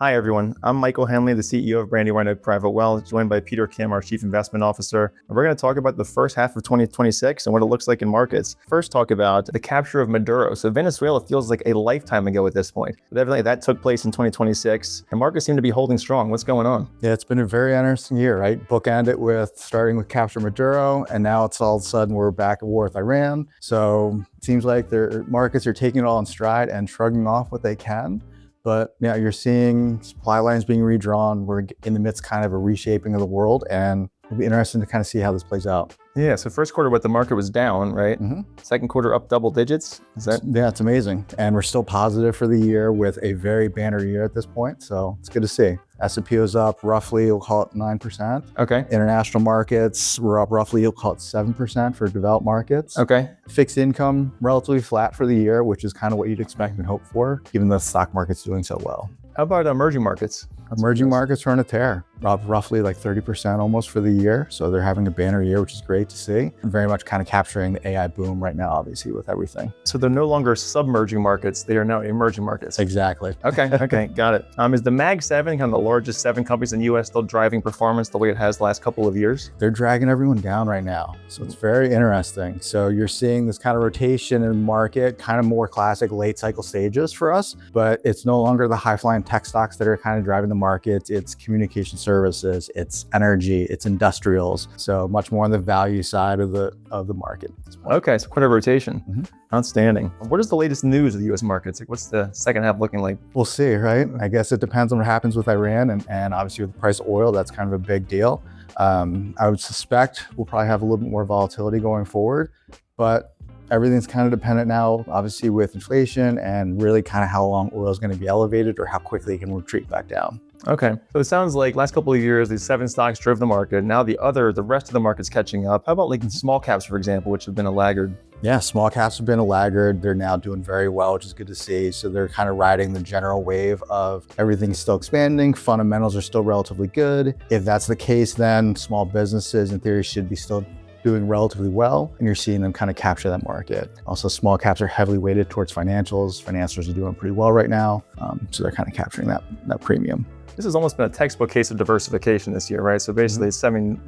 Hi, everyone. I'm Michael Henley, the CEO of Brandywine Oak Private Wealth, joined by Peter Kim, our Chief Investment Officer. And we're going to talk about the first half of 2026 and what it looks like in markets. First, talk about the capture of Maduro. So Venezuela feels like a lifetime ago at this point. But evidently that took place in 2026, and markets seem to be holding strong. What's going on? Yeah, it's been a very interesting year, right? Bookend it with starting with capture Maduro, and now it's all of a sudden we're back at war with Iran. So it seems like their markets are taking it all in stride and shrugging off what they can. But yeah, you're seeing supply lines being redrawn. We're in the midst kind of a reshaping of the world, and it'll be interesting to kind of see how this plays out. Yeah, so first quarter, what the market was down, right? Second quarter up double digits. Is that? Yeah, it's amazing. And we're still positive for the year with a very banner year at this point. So it's good to see. S&P was up roughly, we'll call it 9%. Okay. International markets were up roughly, you'll call it 7% for developed markets. Okay. Fixed income, relatively flat for the year, which is kind of what you'd expect and hope for, given the stock market's doing so well. How about emerging markets? Emerging markets are on a tear, up roughly like 30% almost for the year. So they're having a banner year, which is great to see. Very much kind of capturing the AI boom right now, obviously, with everything. So they're no longer submerging markets, they are now emerging markets. Exactly. Okay, got it. Is the Mag 7, kind of the largest 7 companies in the US, still driving performance the way it has the last couple of years? They're dragging everyone down right now. So it's very interesting. So you're seeing this kind of rotation in the market, kind of more classic late cycle stages for us, but it's no longer the high flying tech stocks that are kind of driving the market. It's communication services, it's energy, it's industrials. So much more on the value side of the market. Okay, so quite a rotation. Outstanding. What is the latest news of the US markets? Like, what's the second half looking like? We'll see, right? I guess it depends on what happens with Iran and obviously with the price of oil, that's kind of a big deal. I would suspect we'll probably have a little bit more volatility going forward, but everything's kind of dependent now, obviously with inflation and really kind of how long oil is going to be elevated or how quickly it can retreat back down. Okay, so it sounds like last couple of years, these 7 stocks drove the market. Now the rest of the market's catching up. How about like small caps, for example, which have been a laggard? Yeah, small caps have been a laggard. They're now doing very well, which is good to see. So they're kind of riding the general wave of everything's still expanding. Fundamentals are still relatively good. If that's the case, then small businesses in theory should be still doing relatively well, and you're seeing them kind of capture that market. Also, small caps are heavily weighted towards financials. Financials are doing pretty well right now, so they're kind of capturing that premium. This has almost been a textbook case of diversification this year, right? So basically,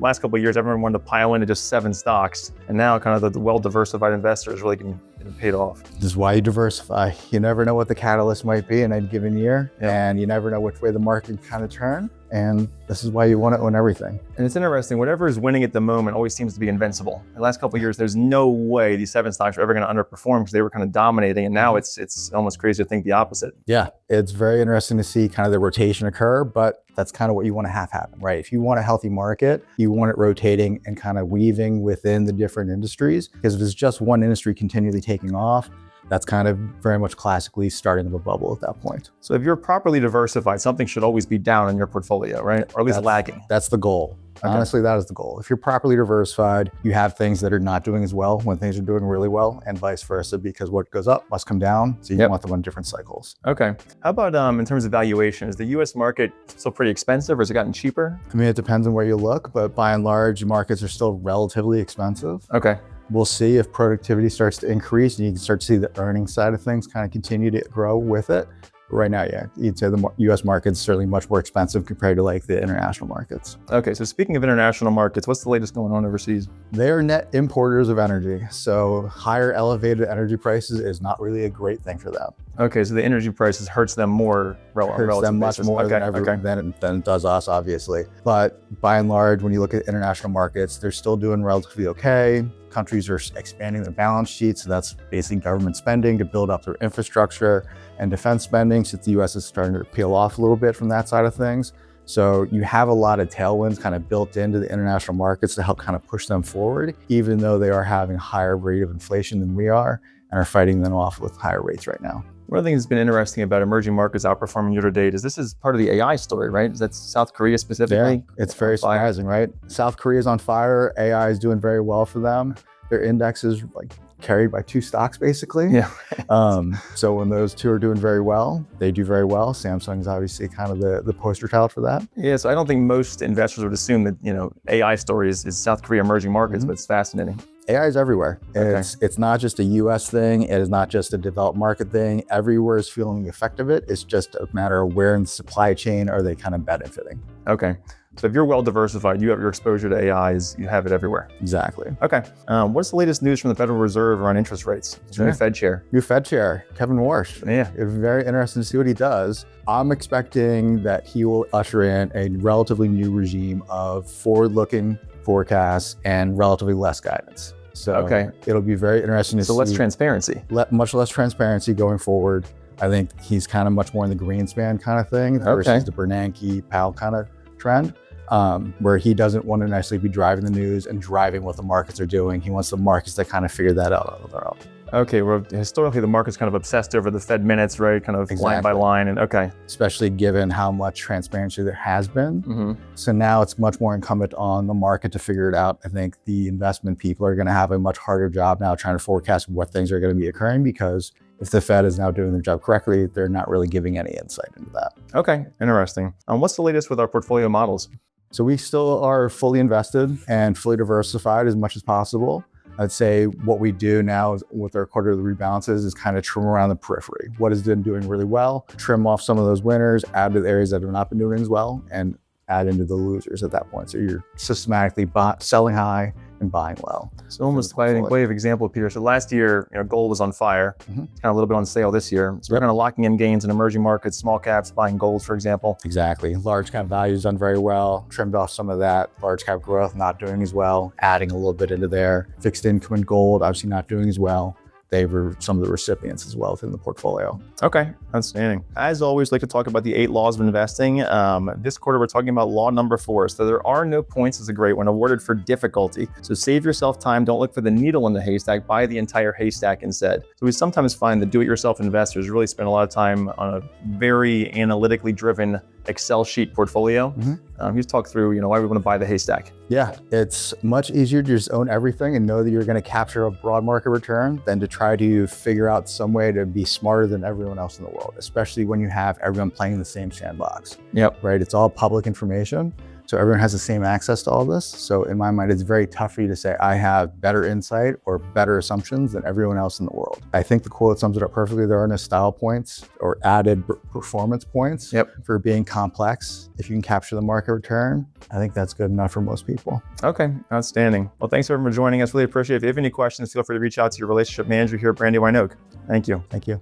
last couple of years, everyone wanted to pile into just 7 stocks, and now kind of the well-diversified investors really getting paid off. This is why you diversify. You never know what the catalyst might be in a given year, and you never know which way the market kind of turn. And this is why you want to own everything. And it's interesting, whatever is winning at the moment always seems to be invincible. The last couple of years, there's no way these 7 stocks are ever going to underperform because they were kind of dominating. And now it's almost crazy to think the opposite. Yeah, it's very interesting to see kind of the rotation occur, but that's kind of what you want to have happen, right? If you want a healthy market, you want it rotating and kind of weaving within the different industries. Because if it's just one industry continually taking off, that's kind of very much classically starting of a bubble at that point. So if you're properly diversified, something should always be down in your portfolio, right? Or at least lagging. That's the goal. Okay. Honestly, that is the goal. If you're properly diversified, you have things that are not doing as well when things are doing really well, and vice versa, because what goes up must come down. So you want them on different cycles. Okay. How about in terms of valuation? Is the US market still pretty expensive, or has it gotten cheaper? I mean, it depends on where you look, but by and large, markets are still relatively expensive. Okay. We'll see if productivity starts to increase and you can start to see the earnings side of things kind of continue to grow with it. But right now, yeah, you'd say the US market's certainly much more expensive compared to like the international markets. Okay, so speaking of international markets, what's the latest going on overseas? They are net importers of energy. So higher elevated energy prices is not really a great thing for them. Okay, so the energy prices hurts them more relative. Hurts them much more than it does us, obviously. But by and large, when you look at international markets, they're still doing relatively okay. Countries are expanding their balance sheets, so that's basically government spending to build up their infrastructure and defense spending, since the US is starting to peel off a little bit from that side of things. So you have a lot of tailwinds kind of built into the international markets to help kind of push them forward, even though they are having a higher rate of inflation than we are and are fighting them off with higher rates right now. One of the things that's been interesting about emerging markets outperforming year to date is this is part of the AI story, right? Is that South Korea specifically? Yeah, it's very surprising, right? South Korea is on fire. AI is doing very well for them. Their index is like carried by 2 stocks, basically. Yeah. So when those 2 are doing very well, they do very well. Samsung is obviously kind of the poster child for that. Yeah, so I don't think most investors would assume that, AI story is South Korea emerging markets, but it's fascinating. AI is everywhere. Okay. It's not just a US thing. It is not just a developed market thing. Everywhere is feeling the effect of it. It's just a matter of where in the supply chain are they kind of benefiting. Okay. So if you're well diversified, you have your exposure to AIs, you have it everywhere. Exactly. Okay. What's the latest news from the Federal Reserve around interest rates? Sure. New Fed chair. New Fed chair, Kevin Warsh. Yeah. It's very interesting to see what he does. I'm expecting that he will usher in a relatively new regime of forward-looking forecasts and relatively less guidance. So Okay. it'll be very interesting to see. So less transparency. Much less transparency going forward. I think he's kind of much more in the Greenspan kind of thing versus the Bernanke, Powell kind of trend, where he doesn't want to necessarily be driving the news and driving what the markets are doing. He wants the markets to kind of figure that out on their own. Okay, well, historically, the market's kind of obsessed over the Fed minutes, right? Kind of line by Exactly. line, and okay. Especially given how much transparency there has been. Mm-hmm. So now it's much more incumbent on the market to figure it out. I think the investment people are going to have a much harder job now trying to forecast what things are going to be occurring, because if the Fed is now doing their job correctly, they're not really giving any insight into that. Okay, interesting. What's the latest with our portfolio models? So we still are fully invested and fully diversified as much as possible. I'd say what we do now is, with our quarterly rebalances, is kind of trim around the periphery. What has been doing really well, trim off some of those winners, add to the areas that have not been doing as well, and add into the losers at that point. So you're systematically selling high and buying low. So almost by way of example, Peter. So last year, gold was on fire, kind of a little bit on sale this year. So we're kind of locking in gains in emerging markets, small caps, buying gold, for example. Exactly. Large cap value's done very well, trimmed off some of that. Large cap growth not doing as well, adding a little bit into there. Fixed income and gold obviously not doing as well. They were some of the recipients as well within the portfolio. Okay, outstanding. As always, like to talk about the 8 laws of investing. This quarter, we're talking about law number 4. So there are no points as a great one awarded for difficulty. So save yourself time. Don't look for the needle in the haystack. Buy the entire haystack instead. So we sometimes find that do-it-yourself investors really spend a lot of time on a very analytically driven Excel sheet portfolio. You talk through, why we want to buy the haystack. Yeah, it's much easier to just own everything and know that you're going to capture a broad market return than to try to figure out some way to be smarter than everyone else in the world, especially when you have everyone playing in the same sandbox. Yep. Right? It's all public information. So everyone has the same access to all this. So in my mind, it's very tough for you to say, I have better insight or better assumptions than everyone else in the world. I think the quote sums it up perfectly. There are no style points or added performance points for being complex. If you can capture the market return, I think that's good enough for most people. Okay, outstanding. Well, thanks everyone for joining us. Really appreciate it. If you have any questions, feel free to reach out to your relationship manager here at Brandywine Oak. Thank you. Thank you.